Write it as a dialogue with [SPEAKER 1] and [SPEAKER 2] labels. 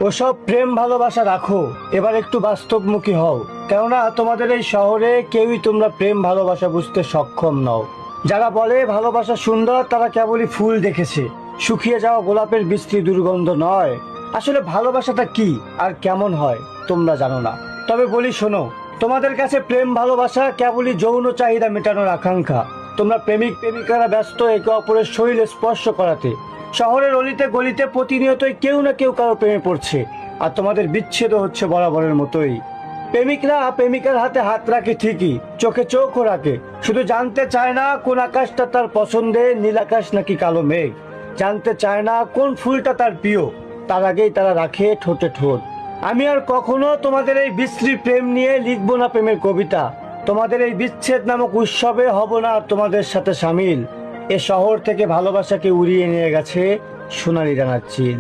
[SPEAKER 1] ওসব প্রেম ভালোবাসা রাখো, এবার একটু বাস্তবমুখী হও। কেননা তোমাদের এই শহরে কেউই তোমরা প্রেম ভালোবাসা বুঝতে সক্ষম নও। যারা বলে ভালোবাসা সুন্দর, তারা কেবলই ফুল দেখেছে, শুকিয়ে যাওয়া গোলাপের বিশ্রী দুর্গন্ধ নয়। আসলে ভালোবাসাটা কি আর কেমন হয় তোমরা জানো না। তবে বলি শোনো, তোমাদের কাছে প্রেম ভালোবাসা কেবলই যৌন চাহিদা মেটানোর আকাঙ্ক্ষা। তোমরা প্রেমিক প্রেমিকারা ব্যস্ত একে অপরের শরীর স্পর্শ করাতে। শহরের অলিতে গলিতে প্রতিনিয়তই কেউ না কেউ কারো প্রেমে পড়ছে, আর তোমাদের বিচ্ছেদ হচ্ছে বরাবরের মতোই। প্রেমিকরা প্রেমিকার হাতে হাত রাখে ঠিকই, চোখে চোখও রাখে, শুধু জানতে চায় না কোন আকাশটা তার পছন্দের, নীল আকাশ নাকি কালো মেঘ। জানতে চায় না কোন ফুলটা তার প্রিয়, তার আগেই তারা রাখে ঠোঁটে ঠোঁট। আমি আর কখনো তোমাদের এই বিশ্রী প্রেম নিয়ে লিখবো না প্রেমের কবিতা। তোমাদের এই বিচ্ছেদ নামক উৎসবে হব না তোমাদের সাথে সামিল। এ শহর থেকে ভালোবাসাকে উড়িয়ে নিয়ে গেছে সোনালি ডানার চিল।